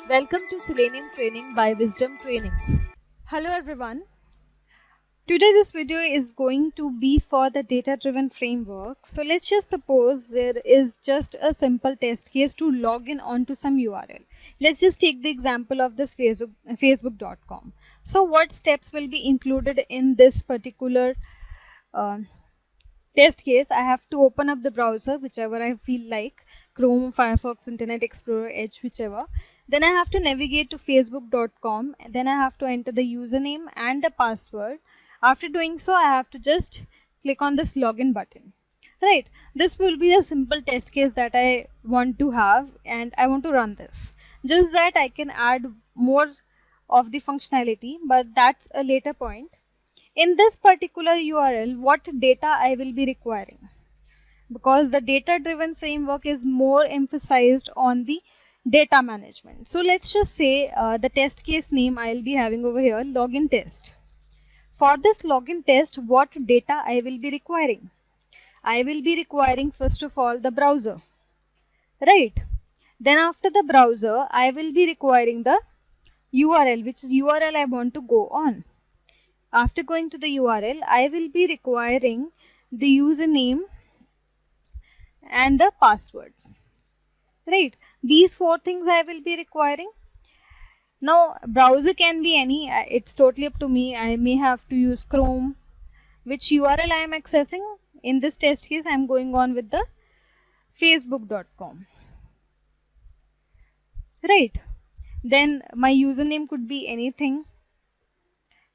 Welcome to Selenium Training by Wisdom Trainings. Hello everyone. Today this video is going to be for the data-driven framework. So let's just suppose there is just a simple test case to log in onto some URL. Let's just take the example of this facebook.com. So what steps will be included in this particular uh, test case? I have to open up the browser, whichever I feel like, Chrome, Firefox, Internet Explorer, Edge, whichever. Then I have to navigate to facebook.com, and then I have to enter the username and the password. After doing so, I have to just click on this login button. Right, this will be a simple test case that I want to have, and I want to run this. Just that I can add more of the functionality, but that's a later point. In this particular URL, what data I will be requiring, because the data driven framework is more emphasized on the data management. So let's just say the test case name I'll be having over here, login test. For this login test, what data I will be requiring? I will be requiring first of all the browser, right? Then after the browser, I will be requiring the URL, which URL I want to go on. After going to the URL, I will be requiring the username and the password, right? These four things I will be requiring. Now browser can be any, it's totally up to me. I may have to use Chrome. Which URL I am accessing? In this test case, I am going on with the facebook.com, right? Then my username could be anything.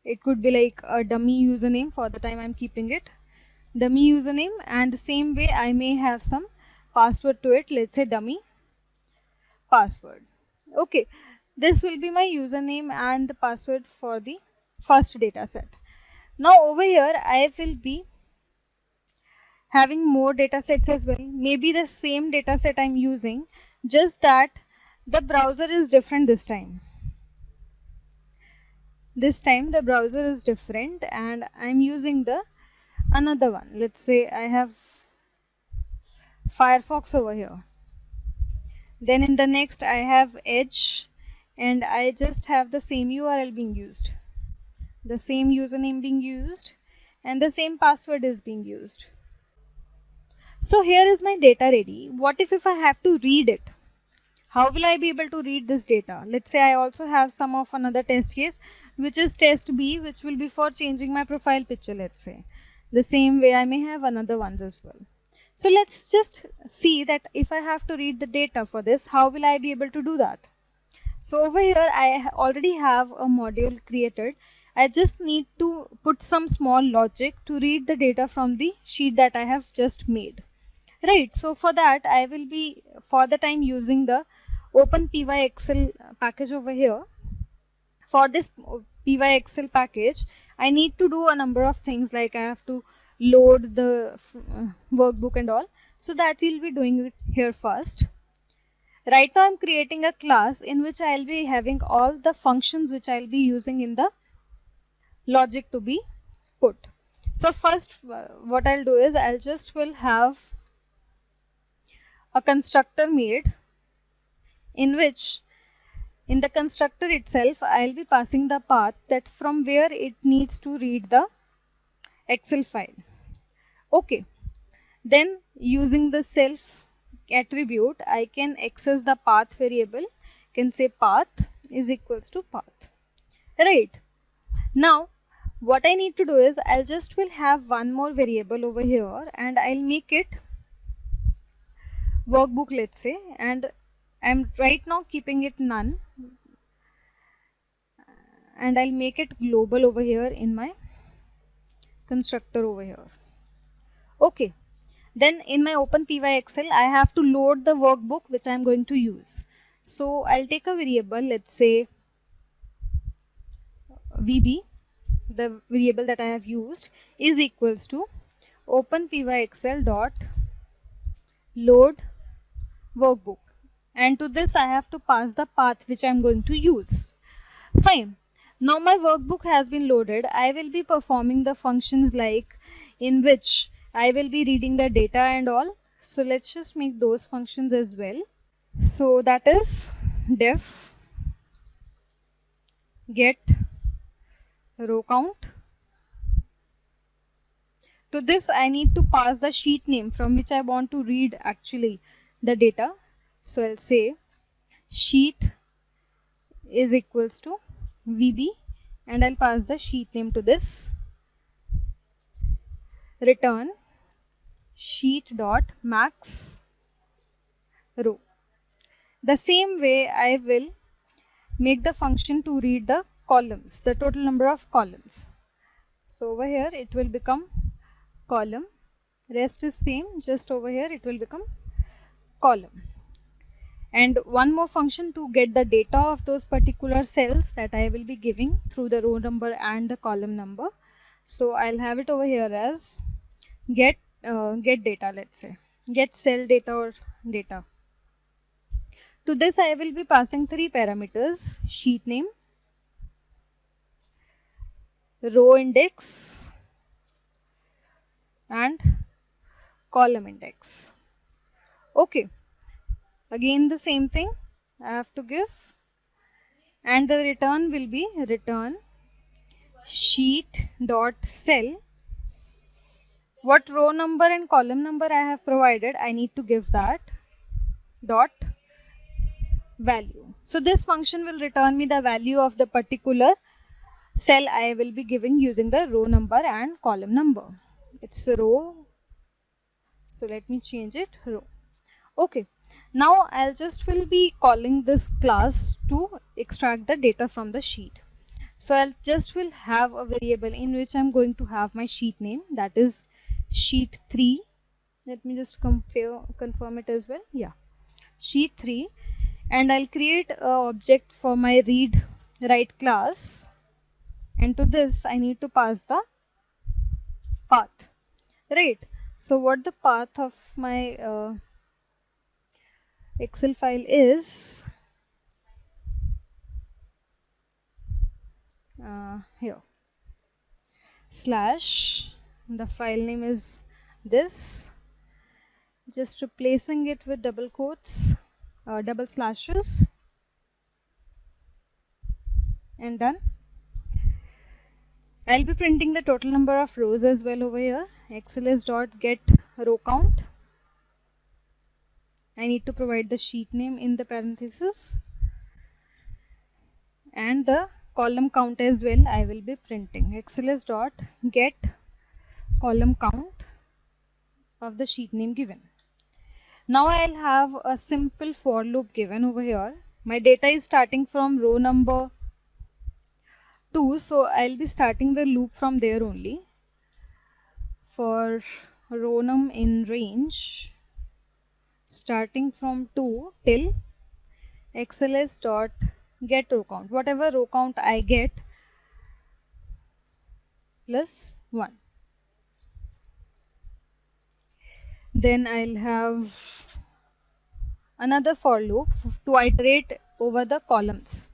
It could be like a dummy username. For the time I'm keeping it dummy username, and the same way I may have some password to it. Let's say dummy password. Okay, this will be my username and the password for the first data set. Now over here I will be having more data sets as well. Maybe the same data set I'm using, just that the browser is different this time. This time the browser is different and I'm using the another one. Let's say I have Firefox over here. Then in the next I have Edge, and I just have the same URL being used, the same username being used, and the same password is being used. So here is my data ready. What if I have to read it? How will I be able to read this data? Let's say I also have some of another test case, which is test B, which will be for changing my profile picture. Let's say the same way I may have another ones as well. So let's just see that if I have to read the data for this, how will I be able to do that? So over here I already have a module created. I just need to put some small logic to read the data from the sheet that I have just made. Right, so for that I will be for the time using the OpenPyXL package over here. For this PyXL package, I need to do a number of things, like I have to load the workbook and all. So that we'll be doing it here first. Right now I'm creating a class in which I'll be having all the functions which I'll be using in the logic to be put. So first what I'll do is I'll just will have a constructor made, in which in the constructor itself I'll be passing the path that from where it needs to read the Excel file. Okay, then using the self attribute I can access the path variable. Can say path is equals to path, right? Now what I need to do is I'll just will have one more variable over here and I'll make it workbook, let's say, and I'm right now keeping it none, and I'll make it global over here in my constructor over here. Okay, then in my OpenPyXL I have to load the workbook which I'm going to use. So I'll take a variable, let's say VB, the variable that I have used, is equals to OpenPyXL dot load workbook, and to this I have to pass the path which I'm going to use. Fine. Now my workbook has been loaded. I will be performing the functions like in which I will be reading the data and all. So let's just make those functions as well. So that is def get row count. To this I need to pass the sheet name from which I want to read actually the data. So I'll say sheet is equals to VB and I'll pass the sheet name to this. Return sheet dot max row. The same way I will make the function to read the columns, the total number of columns. So over here it will become column, rest is same, just over here it will become column. And one more function to get the data of those particular cells that I will be giving through the row number and the column number. So I'll have it over here as get data, let's say get cell data or data. To this I will be passing three parameters: sheet name, row index and column index. Okay, again the same thing I have to give, and the return will be return sheet dot cell. What row number and column number I have provided, I need to give that dot value. So this function will return me the value of the particular cell I will be giving using the row number and column number. It's a row, so let me change it row. Okay, now I'll just will be calling this class to extract the data from the sheet. So I'll just will have a variable in which I'm going to have my sheet name, that is sheet 3. Let me just confirm it as well. Yeah, sheet 3, and I'll create an object for my read write class, and to this I need to pass the path, right? So what the path of my Excel file is here, slash, the file name is this, just replacing it with double quotes, double slashes, and done. I'll be printing the total number of rows as well over here. XLS dot get row count. I need to provide the sheet name in the parenthesis, and the column count as well I will be printing. XLS dot get column count of the sheet name given. Now I'll have a simple for loop given over here. My data is starting from row number 2, so I'll be starting the loop from there only. For row num in range, starting from 2 till XLS dot get row count, whatever row count I get plus 1. Then I'll have another for loop to iterate over the columns.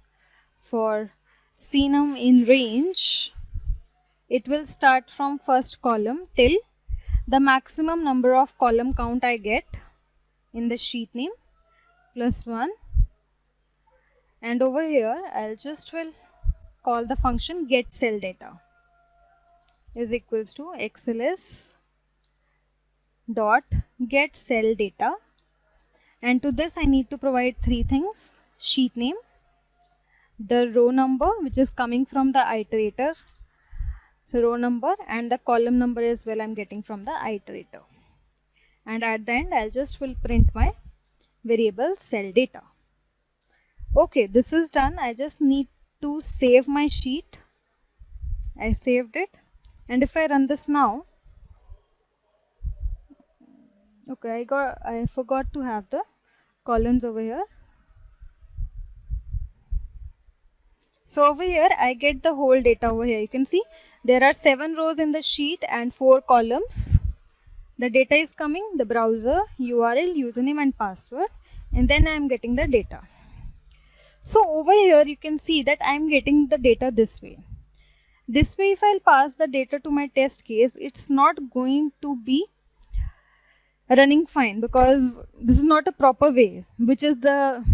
For CNUM in range, it will start from first column till the maximum number of column count I get in the sheet name plus 1. And over here I'll just will call the function get cell data is equals to XLS dot get cell data, and to this I need to provide three things: sheet name, the row number which is coming from the iterator, so row number, and the column number as well I'm getting from the iterator. And at the end I'll just will print my variable cell data. Okay, this is done. I just need to save my sheet. I saved it, and if I run this now, okay, I forgot to have the columns over here. So over here I get the whole data over here. You can see there are 7 rows in the sheet and 4 columns. The data is coming, the browser, URL, username and password, and then I am getting the data. So over here you can see that I am getting the data this way. This way if I'll pass the data to my test case, it's not going to be running fine because this is not a proper way, which is the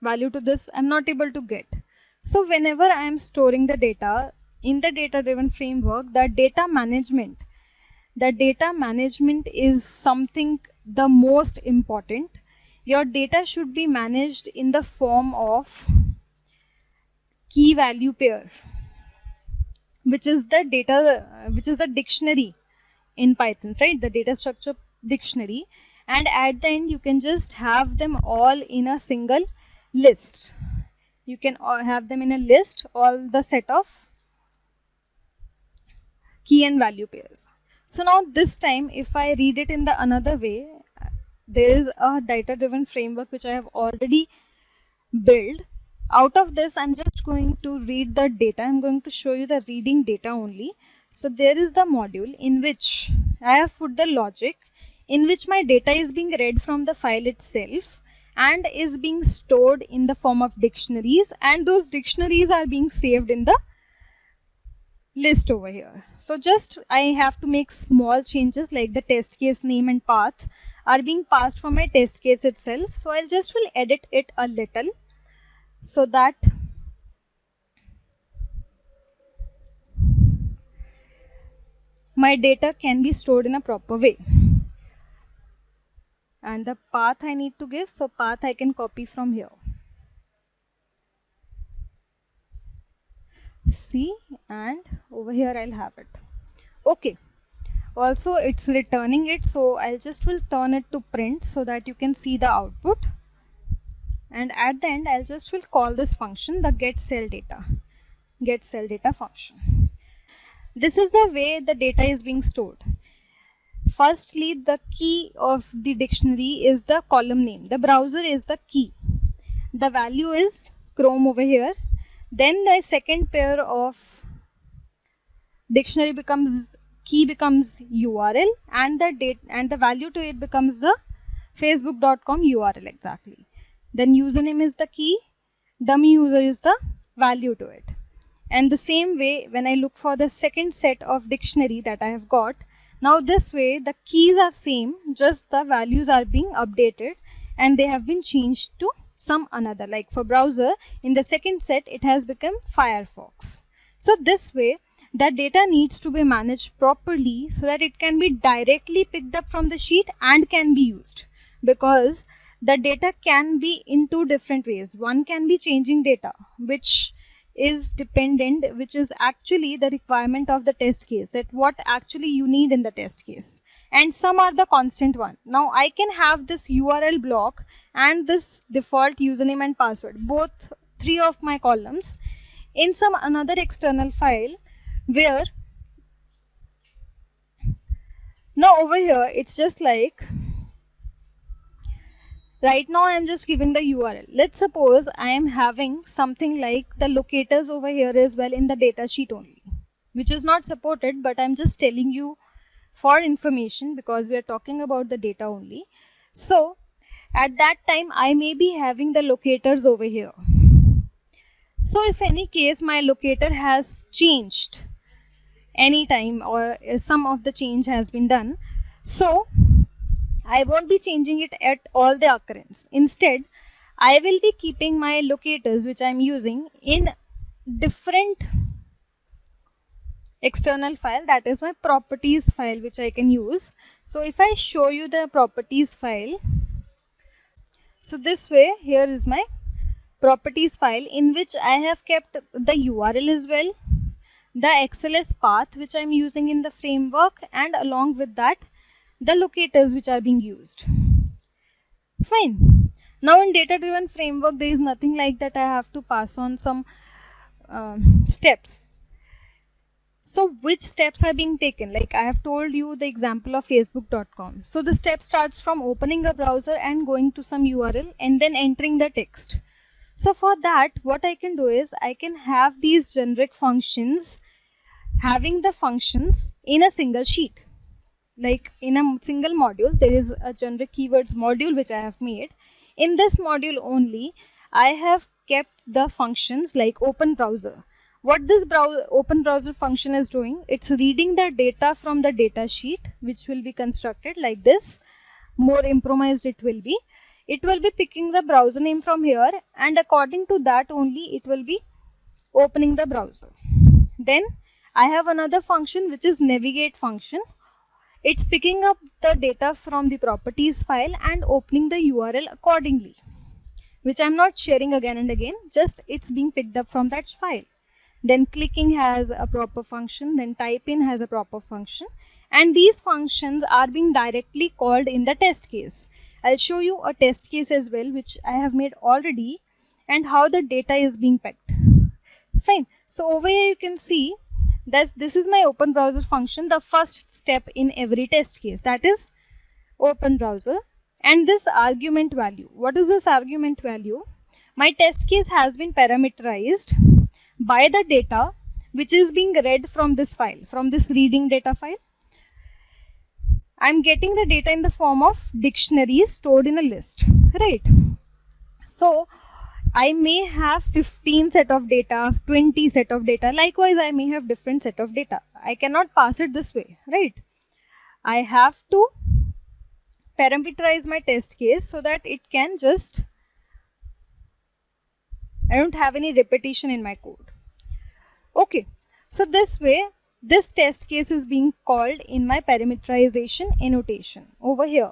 value to this I'm not able to get. So whenever I am storing the data in the data driven framework, the data management is something the most important. Your data should be managed in the form of key value pair, which is the dictionary in Python, right? The data structure dictionary. And at the end, you can just have them all in a single list. You can have them in a list, all the set of key and value pairs. So now this time, if I read it in the another way, there is a data driven framework which I have already built. Out of this, I'm just going to read the data. I'm going to show you the reading data only. So there is the module in which I have put the logic in which my data is being read from the file itself and is being stored in the form of dictionaries, and those dictionaries are being saved in the list over here. So just I have to make small changes, like the test case name and path are being passed from my test case itself. So I'll just will edit it a little so that my data can be stored in a proper way. And the path I need to give, so path I can copy from here. See, and over here I'll have it. Okay. Also it's returning it, so I'll just will turn it to print so that you can see the output. And at the end, I'll just will call this function the get cell data function. This is the way the data is being stored. Firstly, the key of the dictionary is the column name. The browser is the key. The value is Chrome over here. Then the second pair of dictionary becomes key becomes URL, and the date and the value to it becomes the facebook.com URL exactly. Then username is the key, dummy user is the value to it. And the same way, when I look for the second set of dictionary that I have got, now this way the keys are same, just the values are being updated and they have been changed to some another. Like for browser, in the second set it has become Firefox. So this way the data needs to be managed properly so that it can be directly picked up from the sheet and can be used, because the data can be in two different ways. One can be changing data, which is dependent, which is actually the requirement of the test case, that what actually you need in the test case, and some are the constant one. Now I can have this URL block and this default username and password, both three of my columns, in some another external file, where now over here it's just like right now I am just giving the URL. Let's suppose I am having something like the locators over here as well in the data sheet only, which is not supported, but I'm just telling you for information because we are talking about the data only. So at that time I may be having the locators over here. So if any case my locator has changed anytime or some of the change has been done, so I won't be changing it at all the occurrence. Instead, I will be keeping my locators which I am using in different external file, that is my properties file, which I can use. So if I show you the properties file, so this way here is my properties file in which I have kept the URL as well, the XLS path which I am using in the framework, and along with that the locators which are being used. Fine. Now in data driven framework there is nothing like that I have to pass on some steps. So which steps are being taken? Like I have told you the example of facebook.com. So the step starts from opening a browser and going to some URL and then entering the text. So for that, what I can do is I can have these generic functions having the functions in a single sheet. Like in a single module, there is a generic keywords module which I have made. In this module only, I have kept the functions like open browser. What this open browser function is doing, it's reading the data from the data sheet, which will be constructed like this. More improvised it will be. It will be picking the browser name from here, and according to that only it will be opening the browser. Then I have another function which is navigate function. It's picking up the data from the properties file and opening the URL accordingly, which I'm not sharing again and again, just it's being picked up from that file. Then clicking has a proper function, then type in has a proper function, and these functions are being directly called in the test case. I'll show you a test case as well, which I have made already, and how the data is being picked. Fine. So over here you can see that this is my open browser function, the first step in every test case, that is open browser. And this argument value, what is this argument value? My test case has been parameterized by the data which is being read from this file, from this reading data file. I'm getting the data in the form of dictionaries stored in a list, right? So I may have 15 set of data, 20 set of data. Likewise, I may have different set of data. I cannot pass it this way, right? I have to parameterize my test case so that it can just, I don't have any repetition in my code. Okay, so this way, this test case is being called in my parameterization annotation over here.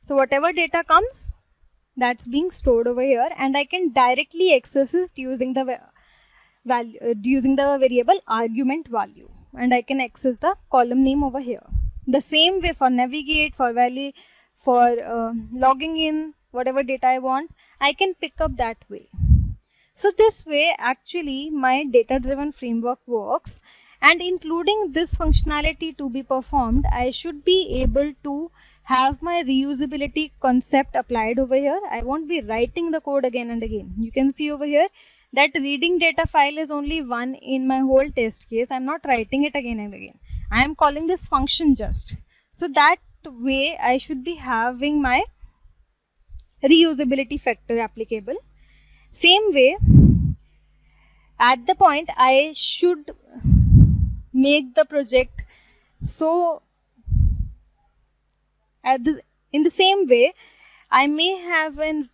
So whatever data comes, that's being stored over here, and I can directly access it using the variable argument value, and I can access the column name over here. The same way for navigate, for logging in, whatever data I want, I can pick up that way. So this way actually my data driven framework works, and including this functionality to be performed, I should be able to have my reusability concept applied over here. I won't be writing the code again and again. You can see over here that reading data file is only one in my whole test case. I'm not writing it again and again. I am calling this function just. So that way I should be having my reusability factor applicable. Same way, at the point I should make the project so in the same way, I may have a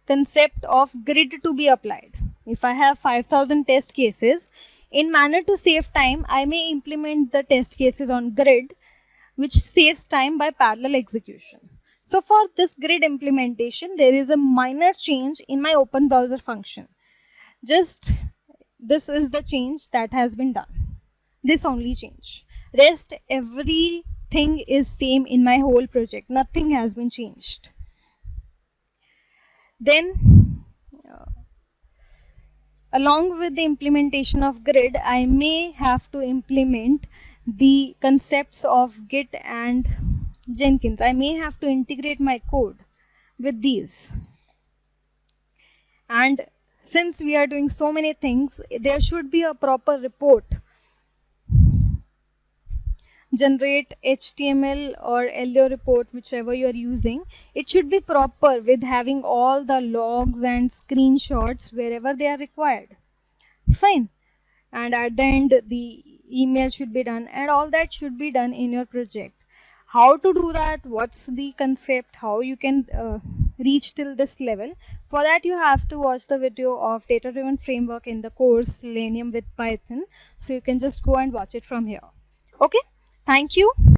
concept of grid to be applied. If I have 5,000 test cases, in manner to save time, I may implement the test cases on grid, which saves time by parallel execution. So for this grid implementation, there is a minor change in my open browser function. Just this is the change that has been done. This only change. Rest everything is same in my whole project. Nothing has been changed. Then along with the implementation of grid, I may have to implement the concepts of Git and Jenkins. I may have to integrate my code with these. And since we are doing so many things, there should be a proper report. Generate HTML or LO report, whichever you are using. It should be proper with having all the logs and screenshots wherever they are required. Fine. And at the end, the email should be done, and all that should be done in your project. How to do that? What's the concept? How you can reach till this level? For that, you have to watch the video of Data Driven Framework in the course Selenium with Python. So you can just go and watch it from here. Okay. Thank you.